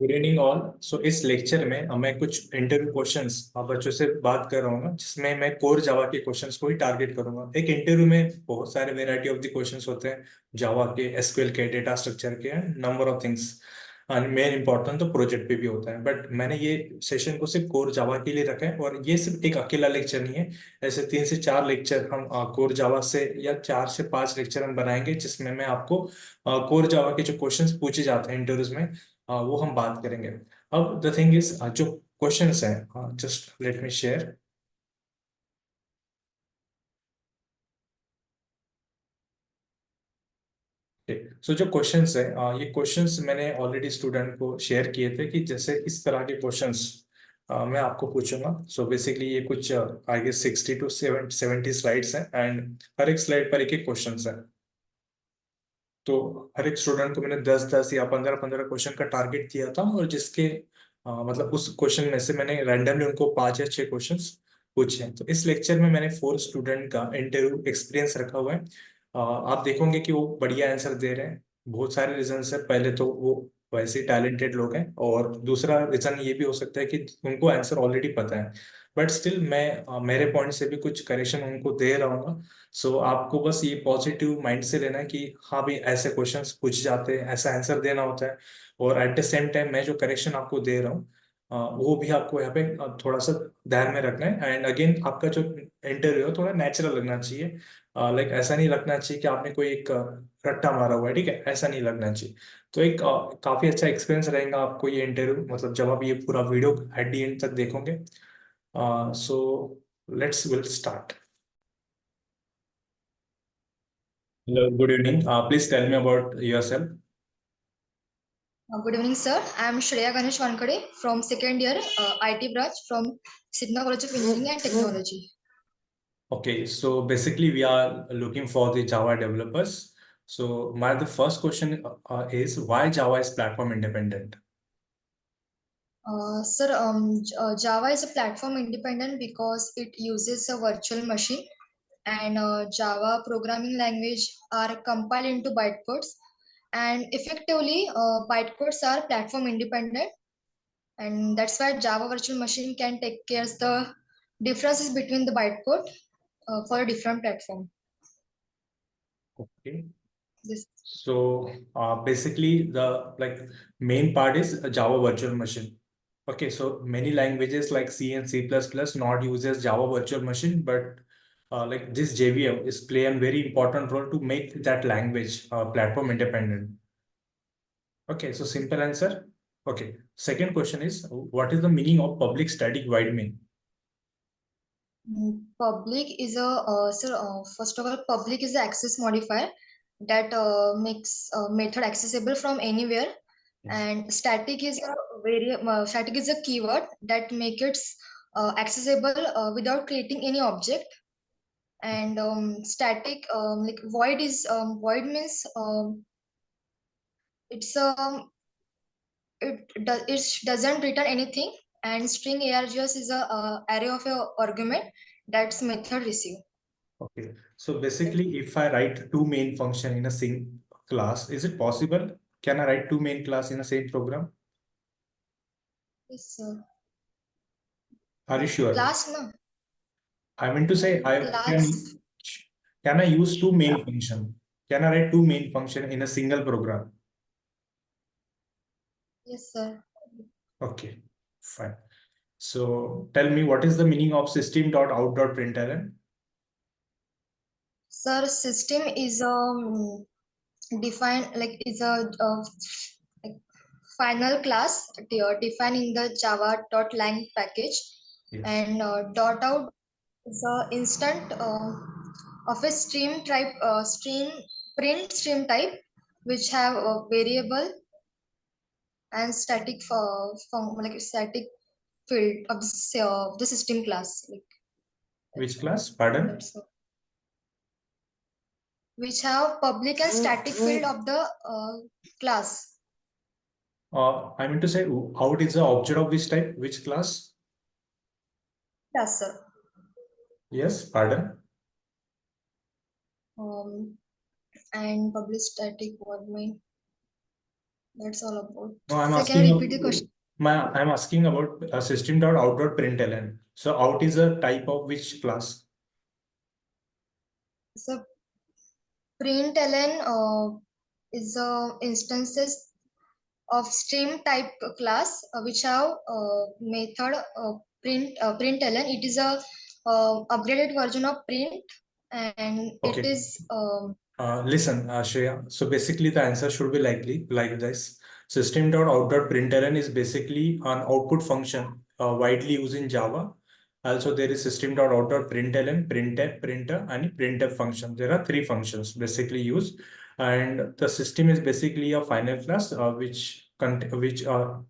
Good evening all. सो इस lecture में मैं कुछ इंटरव्यू क्वेश्चंस बच्चों से बात कर रहा हूँ, जिसमें मैं कोर जावा के क्वेश्चंस को ही टारगेट करूंगा। एक इंटरव्यू में बहुत सारे वेराइटी ऑफ द क्वेश्चंस होते हैं, जावा के, एसक्यूएल के, डेटा स्ट्रक्चर के, number of things. And main important तो प्रोजेक्ट पे भी होता है, बट मैंने ये सेशन को सिर्फ कोर जावा के लिए रखा है। और ये सिर्फ एक अकेला लेक्चर नहीं है, ऐसे 3 से 4 लेक्चर हम कोर जावा से, या 4 से 5 लेक्चर हम बनाएंगे, जिसमें मैं आपको कोर जावा के जो क्वेश्चंस पूछे जाते हैं इंटरव्यूज में, वो हम बात करेंगे। अब द थिंग इज, जो क्वेश्चंस हैं, जस्ट लेट मी शेयर। सो जो क्वेश्चंस है, ये क्वेश्चंस मैंने ऑलरेडी स्टूडेंट को शेयर किए थे, कि जैसे इस तरह के क्वेश्चंस मैं आपको पूछूंगा। सो बेसिकली ये कुछ आई गेस 60 to 70 स्लाइड्स हैं, एंड हर एक स्लाइड पर एक एक क्वेश्चन है। तो हर एक स्टूडेंट को मैंने 10-10 या 15-15 क्वेश्चन का टारगेट दिया था, और जिसके मतलब उस क्वेश्चन में से मैंने रैंडमली उनको 5 या 6 क्वेश्चंस पूछे हैं। तो इस लेक्चर में मैंने 4 स्टूडेंट का इंटरव्यू एक्सपीरियंस रखा हुआ है। आप देखोगे कि वो बढ़िया आंसर दे रहे हैं। बहुत सारे रीजन है। पहले तो वो वैसे ही टैलेंटेड लोग हैं, और दूसरा रीजन ये भी हो सकता है कि उनको आंसर ऑलरेडी पता है, बट स्टिल मैं मेरे पॉइंट से भी कुछ करेक्शन उनको दे रहा हूँ। सो आपको बस ये पॉजिटिव माइंड से लेना है कि हाँ भाई, ऐसे क्वेश्चंस पूछ जाते हैं, ऐसा आंसर देना होता है। और एट द सेम टाइम मैं जो करेक्शन आपको दे रहा हूँ, वो भी आपको यहाँ पे थोड़ा सा ध्यान में रखना है। एंड अगेन, आपका जो इंटरव्यू है थोड़ा नेचुरल लगना चाहिए। लाइक ऐसा नहीं लगना चाहिए कि आपने कोई एक रट्टा मारा हुआ है, ठीक है, ऐसा नहीं लगना चाहिए। तो एक काफी अच्छा एक्सपीरियंस रहेगा आपको ये इंटरव्यू, मतलब जब आप ये पूरा वीडियो एट दी एंड तक देखोगे। So let's will start. Hello, good evening. Please tell me about yourself. Good evening, sir. I am Shreya Ganesh from second year IT branch from Sidna College of Engineering and Technology. Okay, so basically we are looking for the Java developers. So the first question is, why Java is platform independent? Sir, Java is a platform independent because it uses a virtual machine, and Java programming language are compiled into bytecodes, and effectively bytecodes are platform independent, and that's why Java virtual machine can take care of the differences between the bytecode for a different platform. Okay. This. So basically the main part is a Java virtual machine. Okay, so many languages like C and C++ not uses Java virtual machine, but like this JVM is play a very important role to make that language platform independent. Okay, so simple answer. Okay, second question is, what is the meaning of public static void main? Public is a first of all, public is the access modifier that makes method accessible from anywhere, Yes. and static is a static is a keyword that make it accessible without creating any object. And static like void is void means it's it doesn't return anything, and string args is a array of a argument that's method receive. Okay, so basically, if I write two main function in a same class, is it possible? Can I write two main class in the same program? Yes, sir. Are you sure? Class no. I mean to say, Class. can I use two main function? Can I write two main function in a single program? Yes, sir. Okay, fine. So tell me, what is the meaning of system.out.println? Sir, system is defined like is a like final class defined in the java.lang package, Yes. and dot out is a instant of a stream type stream print stream type which have a variable and static for like static field of the system class, like Which class? Pardon? that's all. Which have public and static field of the class. I mean to say, out is the object of which type? Which class? Yes, sir. Yes, pardon. And public static void main. That's all about. No, I'm So can asking you repeat the question? I'm asking about system.out.println. So out is a type of which class? So println is instances of stream type class which have method println. It is a upgraded version of print, and it Okay. is Listen, Shreya. So basically, the answer should be likely like this. System.out.println is basically an output function widely used in Java. Also, there is system.out.println, printf, printer, and printf function. There are three functions basically used, and the system is basically a final class which are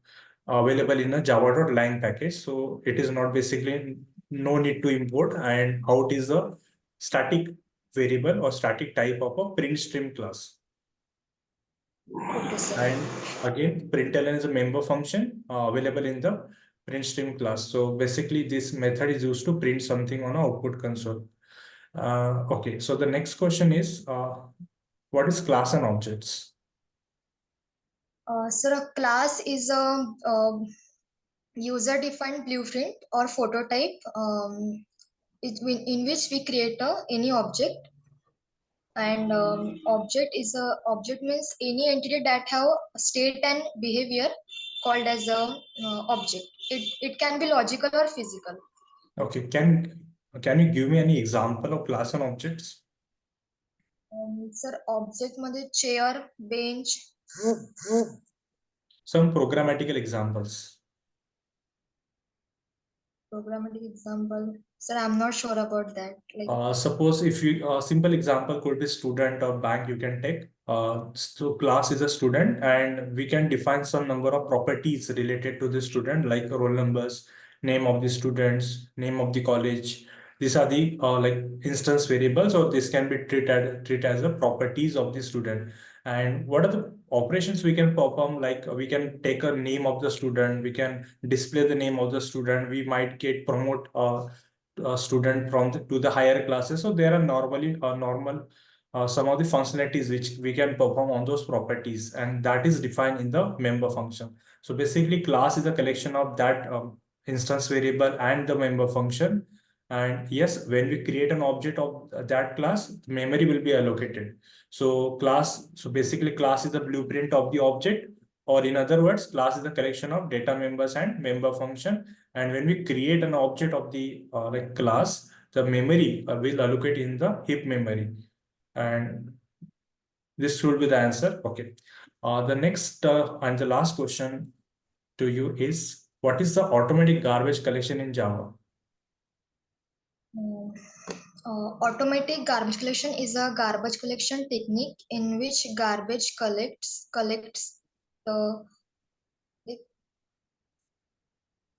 available in a java.lang package. So it is not basically no need to import, and out is a static variable or static type of a print stream class. okay, sir. And again, println is a member function available in the print stream class. So basically, this method is used to print something on a output console. Okay, so the next question is, what is class and objects? So a class is a user-defined blueprint or phototype in which we create any object, and object means any entity that have state and behavior called as a object. It can be logical or physical. Okay, can you give me any example of class and objects? Sir, object मध्ये chair, bench. Some programmatical examples. Programmatic example. Sir, I'm not sure about that. Like, Suppose if you simple example could be student or bank you can take. So class is a student and we can define some number of properties related to the student like roll numbers, name of the students, name of the college. These are the like instance variables, or this can be treated as the properties of the student. And what are the operations we can perform? Like we can take a name of the student, we can display the name of the student, we might get promote student from to the higher classes. So there are normally normal some of the functionalities which we can perform on those properties, and that is defined in the member function. So basically, class is a collection of that instance variable and the member function. And yes, when we create an object of that class, memory will be allocated. So basically, class is the blueprint of the object, or in other words, class is a collection of data members and member function. And when we create an object of the like class, the memory will allocate in the heap memory. And this should be the answer. Okay. The next and the last question to you is, what is the automatic garbage collection in Java? uh, automatic garbage collection is a garbage collection technique in which garbage collects the.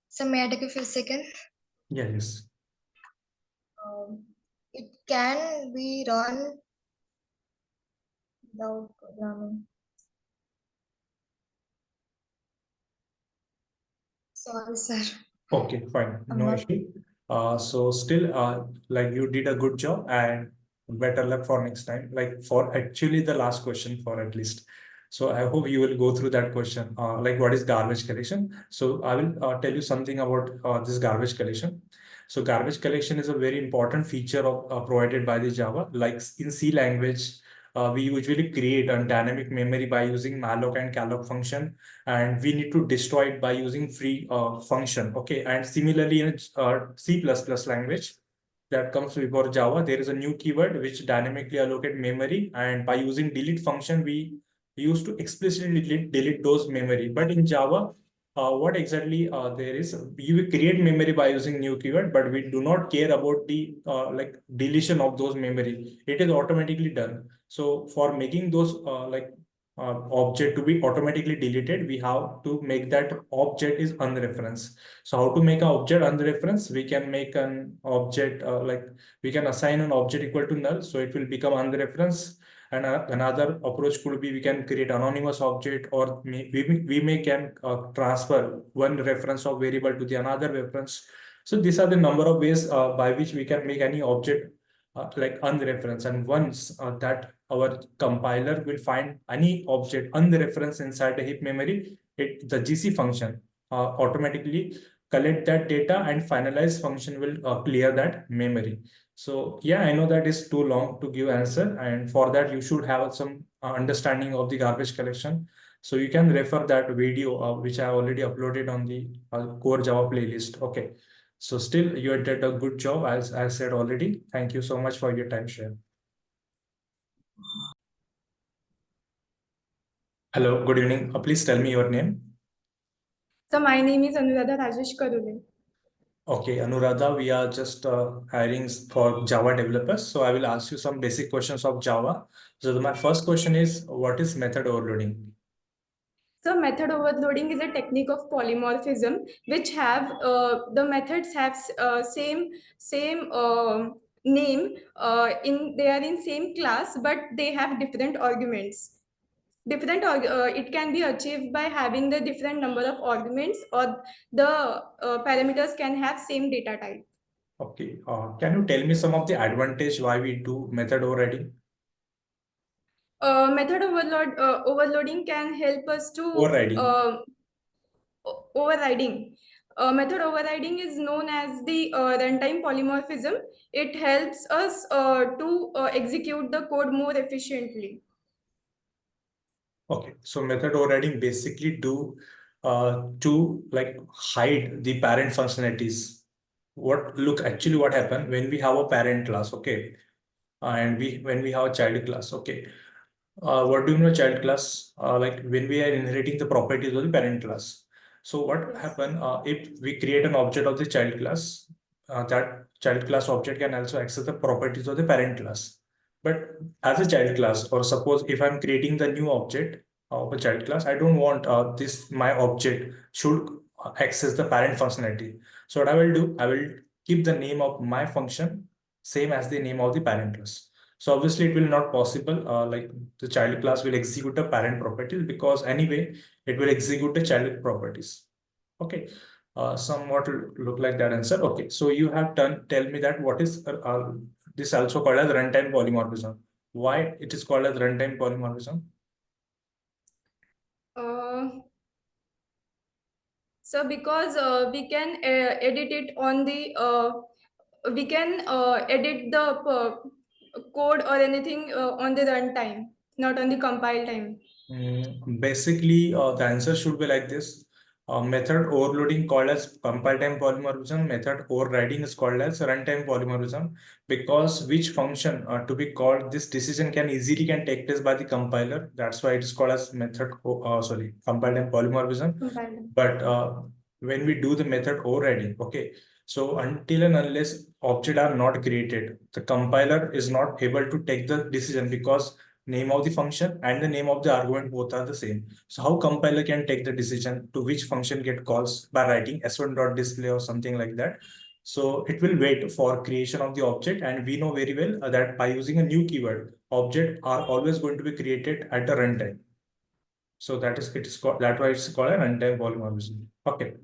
So may I take a few seconds? Yeah, yes. It can be run without programming. Sorry, sir. Okay, fine. I'm No not. issue. So still, like you did a good job, and better luck for next time. Like for actually the last question for at least. So I hope you will go through that question. Like what is garbage collection? So I will tell you something about this garbage collection. So garbage collection is a very important feature of provided by the Java. Like in C language, we usually create a dynamic memory by using malloc and calloc function, and we need to destroy it by using free function. Okay, and similarly in C++ language that comes before Java, there is a new keyword which dynamically allocate memory, and by using delete function, we used to explicitly delete those memory. But in Java, what exactly there is, you create memory by using new keyword, but we do not care about the like deletion of those memory. It is automatically done. So for making those like object to be automatically deleted, we have to make that object is unreferenced. So how to make an object unreferenced? We can make an object like we can assign an object equal to null, so it will become unreferenced. And another approach could be we can create anonymous object, or we may can transfer one reference of variable to the another reference. So these are the number of ways by which we can make any object like unreferenced. And once that our compiler will find any object unreferenced inside the heap memory, the GC function automatically collect that data and finalize function will clear that memory. So yeah, I know that is too long to give answer, and for that you should have some understanding of the garbage collection. So you can refer that video which I already uploaded on the core Java playlist. Okay. So still you did a good job as I said already. Thank you so much for your time, share. Hello, good evening. Please tell me your name. So my name is Anuradha Rajesh Karule. Okay, Anuradha, we are just hiring for Java developers. So I will ask you some basic questions of Java. So my first question is, what is method overloading? So method overloading is a technique of polymorphism, which have the methods have same name in they are in same class, but they have different arguments. It can be achieved by having the different number of arguments, or the parameters can have same data type. Okay, can you tell me some of the advantage why we do method overriding? Method overloading can help us to Overriding. overriding. Method overriding is known as the runtime polymorphism. It helps us to execute the code more efficiently. Okay, so method overriding basically do to like hide the parent functionalities. What happen when we have a parent class, okay, and when we have a child class, okay. What do you mean by child class? Like when we are inheriting the properties of the parent class. So what Yes. happen if we create an object of the child class, that child class object can also access the properties of the parent class. But as a child class, or suppose if I'm creating the new object of a child class, I don't want this my object should access the parent functionality. So what I will do, I will keep the name of my function same as the name of the parent class. So obviously it will not possible like the child class will execute the parent properties because anyway it will execute the child properties. Okay, somewhat look like that answer. Okay, so you have done. Tell me that what is this also called as runtime polymorphism? Why it is called as runtime polymorphism? Uh, so because we can edit it on the we can edit the code or anything on the runtime, not on the compile time. Basically, the answer should be like this. Method overloading called as compile time polymorphism. Method overriding is called as runtime polymorphism because which function to be called this decision can easily can take place by the compiler. That's why it is called as sorry, compile time polymorphism. Compile time. But when we do the method overriding, okay, so until and unless object are not created, the compiler is not able to take the decision because name of the function and the name of the argument both are the same. So how compiler can take the decision to which function get calls by writing s1.display or something like that. So it will wait for creation of the object, and we know very well that by using a new keyword, object are always going to be created at the runtime. So that is it is called that why it's called a runtime polymorphism. Okay.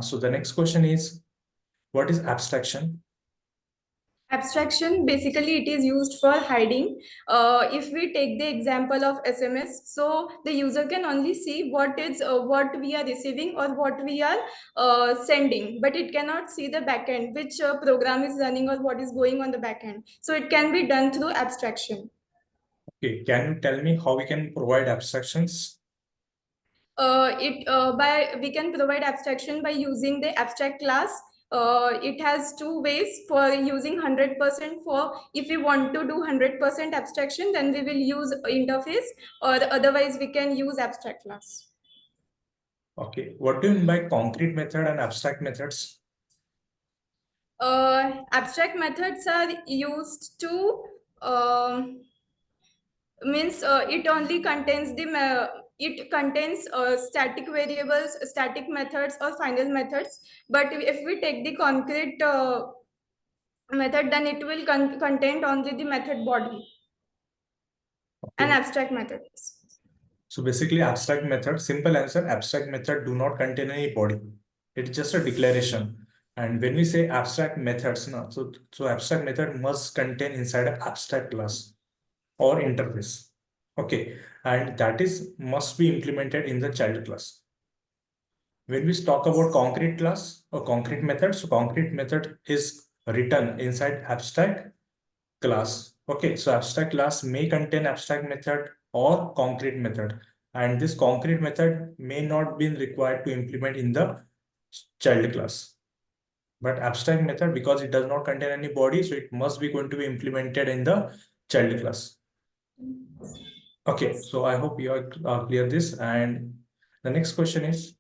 So the next question is, what is abstraction? Abstraction, basically it is used for hiding. If we take the example of SMS, so the user can only see what we are receiving or what we are sending, but it cannot see the backend, which program is running or what is going on the backend. So it can be done through abstraction. Okay, can you tell me how we can provide abstractions? We can provide abstraction by using the abstract class. It has two ways for using 100%. For if we want to do 100% abstraction, then we will use interface, or otherwise we can use abstract class. Okay, what do you mean by concrete method and abstract methods? Abstract methods are used to means it only contains it contains static variables, static methods, or final methods. But if we take the concrete method, then it will contain only the method body and Okay. abstract methods. So basically abstract method, simple answer, abstract method do not contain any body. It's just a declaration. And when we say abstract methods, no, so abstract method must contain inside an abstract class. or interface. Okay, and that is must be implemented in the child class. When we talk about concrete class or concrete method, so concrete method is written inside abstract class. Okay, so abstract class may contain abstract method or concrete method, and this concrete method may not be required to implement in the child class. But abstract method, because it does not contain any body, so it must be going to be implemented in the child class. Okay, so I hope you are clear this. And the next question is,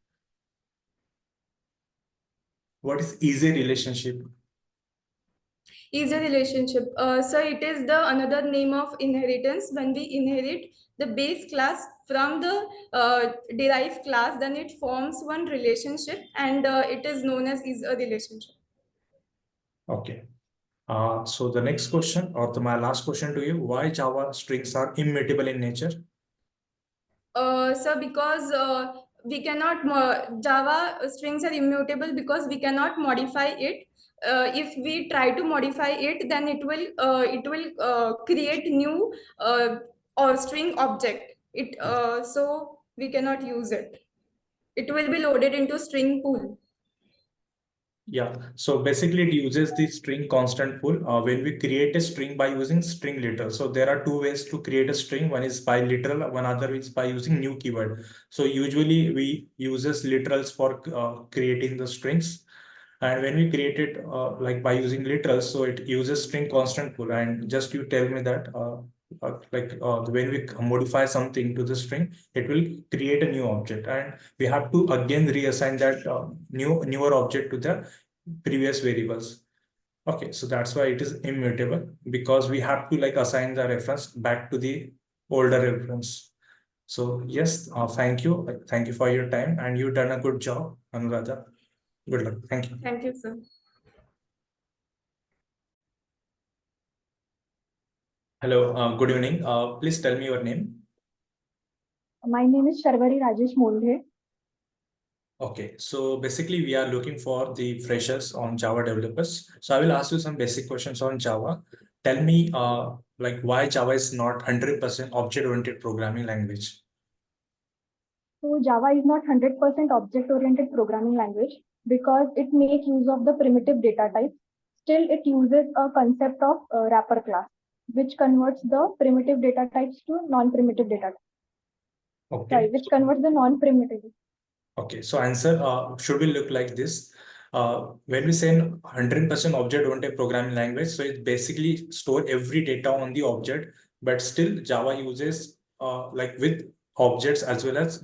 what is easy relationship? Easy relationship. So it is the another name of inheritance. When we inherit the base class from the derived class, then it forms one relationship, and it is known as is a relationship. Okay. So the next question, or my last question to you, why Java strings are immutable in nature? So because we cannot Java strings are immutable because we cannot modify it. If we try to modify it, then it will create new or string object. So we cannot use it. It will be loaded into string pool. Yeah, so basically it uses the string constant pool when we create a string by using string literal. So there are two ways to create a string. One is by literal, one other is by using new keyword. So usually we uses literals for creating the strings. And when we create it like by using literals, so it uses string constant pool. And just you tell me that when we modify something to the string, it will create a new object, and we have to again reassign that newer object to the previous variables. Okay, so that's why it is immutable, because we have to like assign the reference back to the older reference. So yes, thank you. Thank you for your time, and you've done a good job, Anuradha. Good luck. Thank you. Thank you, sir. Hello, good evening. Please tell me your name. My name is Shari Rajesh. Okay, so basically we are looking for the freshers on Java developers. So I will ask you some basic questions on Java. Tell me like why Java is not 100% object-oriented programming language. So Java is not 100% object-oriented programming language because it makes use of the primitive data types. Still, it uses a concept of wrapper class, which converts the primitive data types to non-primitive data types. Okay. Sorry, which converts the non-primitive. Okay, so answer should we look like this? When we say 100% object-oriented programming language, so it basically store every data on the object, but still Java uses like with objects as well as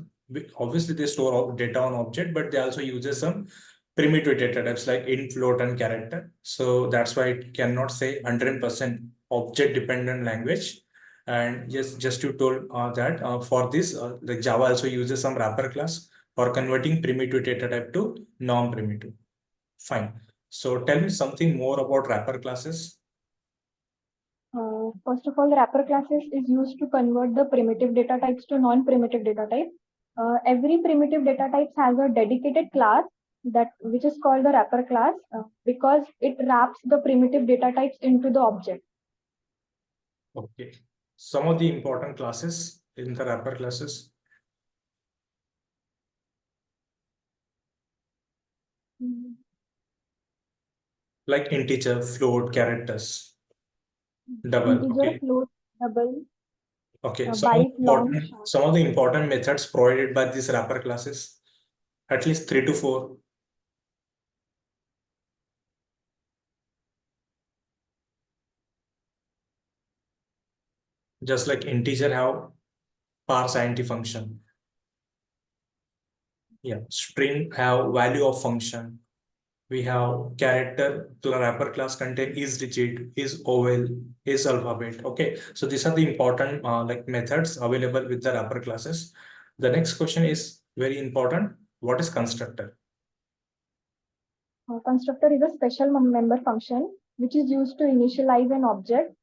obviously they store data on object, but they also uses some primitive data types like int, float, and character. So that's why it cannot say 100% object-dependent language. And yes, just you told that for this, the Java also uses some wrapper class for converting primitive data type to non-primitive. Fine. So tell me something more about wrapper classes. First of all, wrapper classes is used to convert the primitive data types to non-primitive data types. Every primitive data type has a dedicated class which is called the wrapper class because it wraps the primitive data types into the object. Okay. Some of the important classes in the wrapper classes. Like integer, float, characters, double. Integer, Okay. float, double. Okay. Byte, long, short. Some of the important methods provided by these wrapper classes, at least 3 to 4. Just like integer have parse int function. Yeah. String have value of function. We have character, the wrapper class contain is digit, is oval, is alphabet. Okay, so these are the important like methods available with the wrapper classes. The next question is very important. What is constructor? Constructor is a special member function which is used to initialize an object.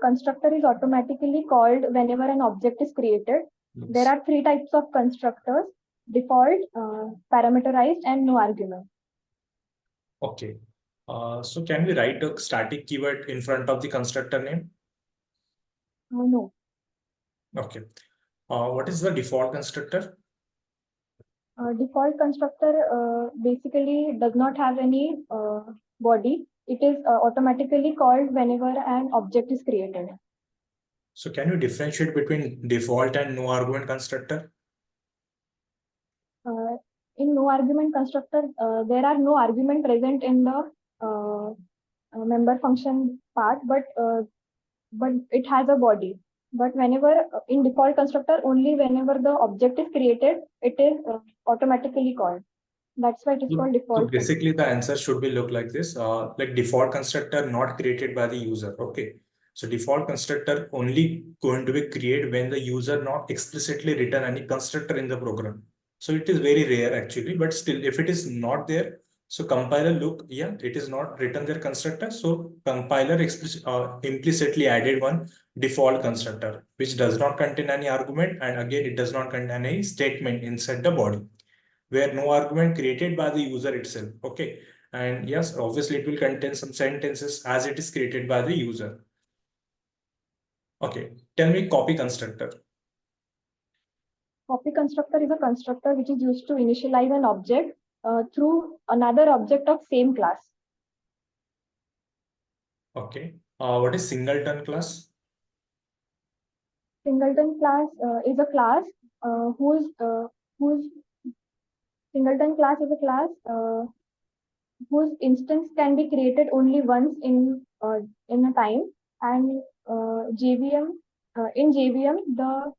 Constructor is automatically called whenever an object is created. Yes. There are 3 types of constructors: default, parameterized, and no argument. Okay. So can we write a static keyword in front of the constructor name? No. Okay. What is the default constructor? Default constructor basically does not have any body. It is automatically called whenever an object is created. So can you differentiate between default and no argument constructor? In no argument constructor, there are no argument present in the member function part, but it has a body. But whenever in default constructor, only whenever the object is created, it is automatically called. That's why it is called So default. basically the answer should be look like this, like default constructor not created by the user. Okay. So default constructor only going to be created when the user not explicitly written any constructor in the program. So it is very rare actually, but still if it is not there, so compiler look, yeah, it is not written their constructor. So compiler implicitly added one default constructor, which does not contain any argument. And again, it does not contain any statement inside the body, where no argument created by the user itself. Okay. And yes, obviously it will contain some sentences as it is created by the user. Okay. Tell me copy constructor. Copy constructor is a constructor which is used to initialize an object through another object of same class. Okay. What is singleton class? Singleton class is a class whose singleton class is a class whose instance can be created only once in a time, and JVM in JVM the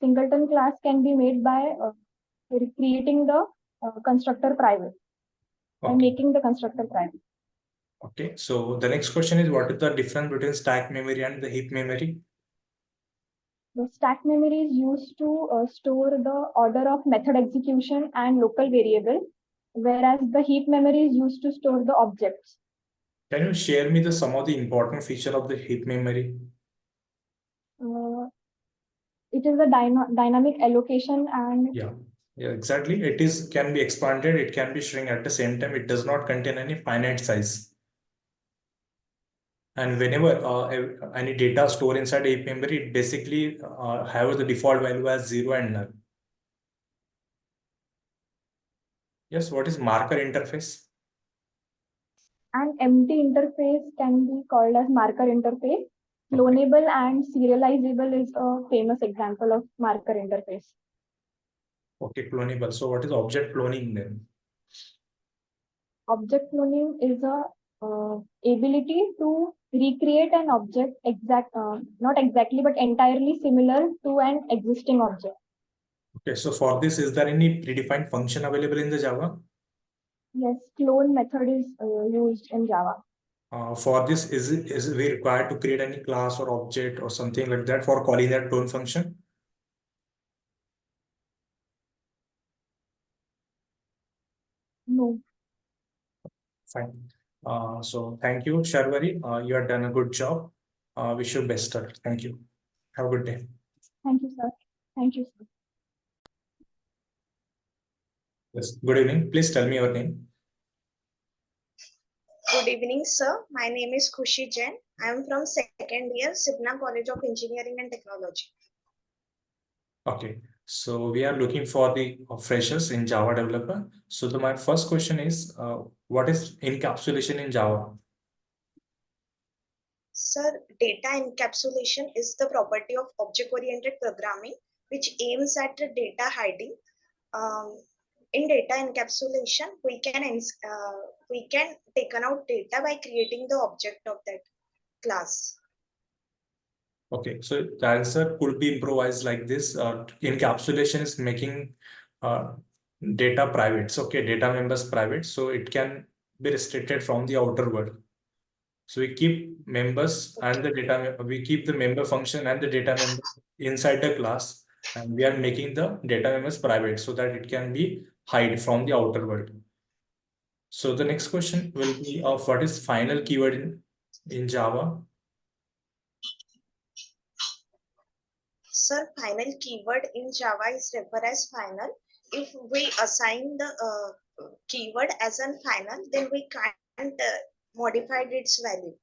singleton class can be made by creating the constructor private and Okay. making the constructor private. Okay. So the next question is, what is the difference between stack memory and the heap memory? The stack memory is used to store the order of method execution and local variable, whereas the heap memory is used to store the objects. Can you share me some of the important feature of the heap memory? It is a dynamic allocation and Yeah, exactly. It is can be expanded, it can be shrink at the same time. It does not contain any finite size. And whenever any data stored inside a heap memory, it basically have the default value as 0 and null. Yes, what is marker interface? an empty interface can be called as marker interface. Clonable and serializable is a famous example of marker interface. Okay, clonable. So what is object cloning then? Object cloning is a ability to recreate an object not exactly but entirely similar to an existing object. Okay, so for this, is there any predefined function available in the Java? Yes, clone method is used in Java. For this, is we required to create any class or object or something like that for calling that clone function? No. Fine. So thank you, Sharvari. You have done a good job. Wish you best luck. Thank you. Have a good day. Thank you, sir. Thank you, sir. Yes. Good evening. Please tell me your name. Good evening, sir. My name is Kushi Jen. I am from second year, Sibna College of Engineering and Technology. Okay. So we are looking for the freshers in Java developer. So my first question is, what is encapsulation in Java? Sir, data encapsulation is the property of object-oriented programming which aims at the data hiding. In data encapsulation, we can take out data by creating the object of that class. Okay, so the answer could be improvised like this. Encapsulation is making data private. So, okay, data members private. So it can be restricted from the outer world. So we keep members and the data, we keep the member function and the data member inside the class, and we are making the data members private so that it can be hide from the outer world. So the next question will be of what is final keyword in Java? Sir, final keyword in Java is referred as final. If we assign the keyword as a final, then we can't modify its value.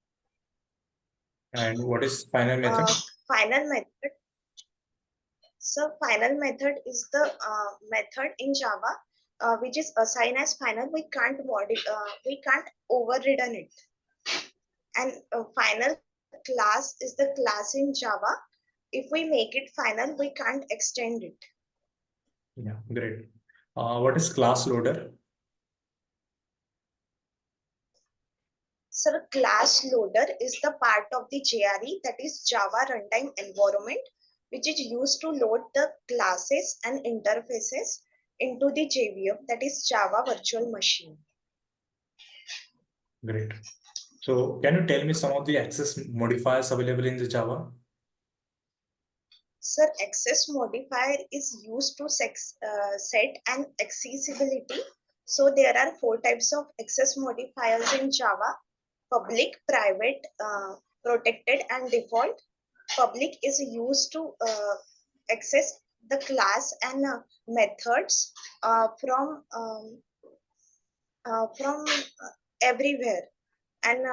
And what is final method? final method. So final method is the method in Java which is assigned as final. We can't overridden it. And final class is the class in Java. If we make it final, we can't extend it. Yeah, great. What is class loader? So class loader is the part of the JRE, that is Java Runtime Environment, which is used to load the classes and interfaces into the JVM, that is Java Virtual Machine. Great. So can you tell me some of the access modifiers available in the Java? Sir, access modifier is used to set an accessibility. So there are 4 types of access modifiers in Java: public, private, protected, and default. Public is used to access the class and methods from everywhere. And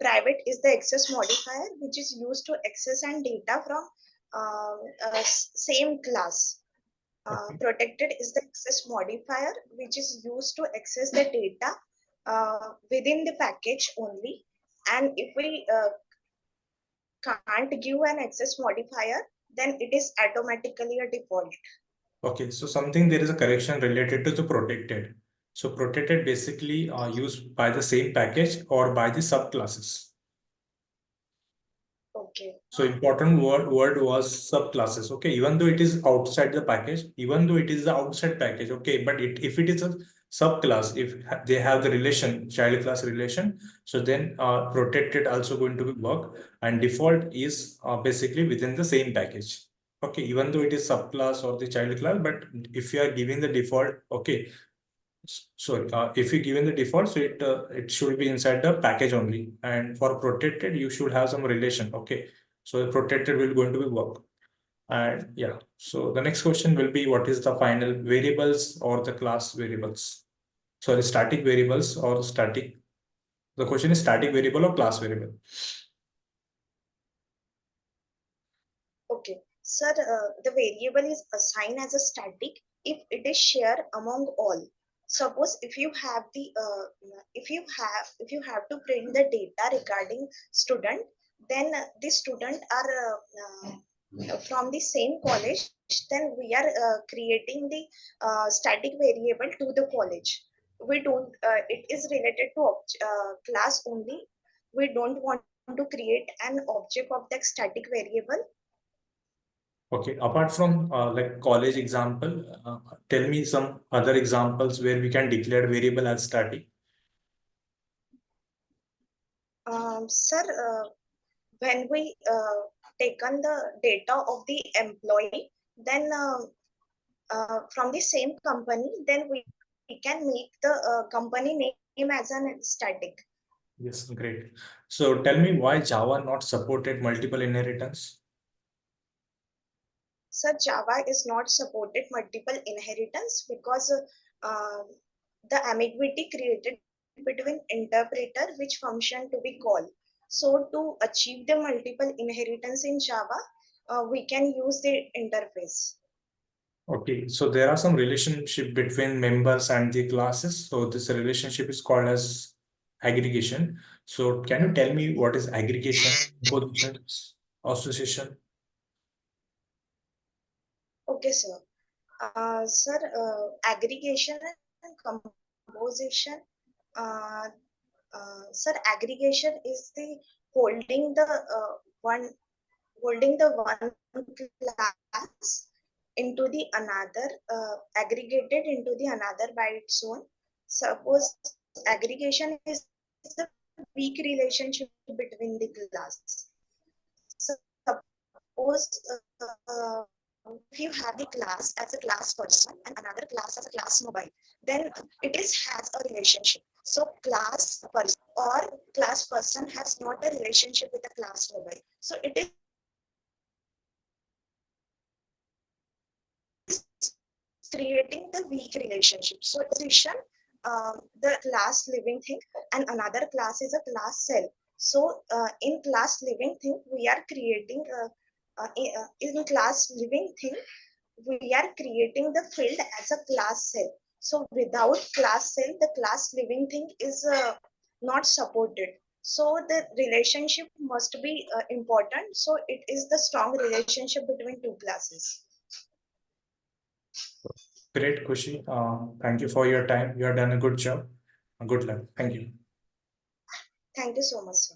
private is the access modifier, which is used to access and data from same class. Protected is the access modifier, which is used to access the data within the package only. And if we can't give an access modifier, then it is automatically a default. Okay, so something there is a correction related to the protected. So protected basically used by the same package or by the subclasses. Okay. So important word was subclasses. Okay, even though it is outside the package, even though it is the outside package. Okay, but if it is a subclass, if they have the relation child class relation, so then protected also going to be work, and default is basically within the same package. Okay, even though it is subclass or the child class, but if you are giving the default, okay, so if you given the default, so it should be inside the package only, and for protected you should have some relation. Okay, so the protected will going to be work. And yeah, so the next question will be, what is the final variables or the class variables? Sorry, static variables or static. The question is static variable or class variable. Okay, sir, the variable is assigned as a static if it is shared among all. Suppose if you have the if you have to print the data regarding student, then the student are from the same college, then we are creating the static variable to the college. We don't. It is related to class only. We don't want to create an object of that static variable. Okay, apart from like college example, tell me some other examples where we can declare variable as static. Sir, when we taken the data of the employee, then from the same company, then we can make the company name as an static. Yes, great. So tell me why Java not supported multiple inheritance? So Java is not supported multiple inheritance because the ambiguity created between interpreter which function to be called. So to achieve the multiple inheritance in Java, we can use the interface. Okay, so there are some relationship between members and the classes. So this relationship is called as aggregation. So can you tell me what is aggregation, compositions, association? Okay, sir. Sir, aggregation and composition. Uh, Sir, aggregation is the holding the one holding the one class into the another, aggregated into the another by its own. Suppose aggregation is the weak relationship between the class. Suppose if you have the class as a class person and another class as a class mobile, then it is has a relationship. So class person or class person has not a relationship with a class mobile. So it is creating the weak relationship. So position the class living thing and another class is a class cell. So in class living thing, we are creating in class living thing, we are creating the field as a class cell. So without class cell, the class living thing is not supported. So the relationship must be important. So it is the strong relationship between two classes. Great, Kushi. Thank you for your time. You have done a good job. Good luck. Thank you. Thank you so much, sir.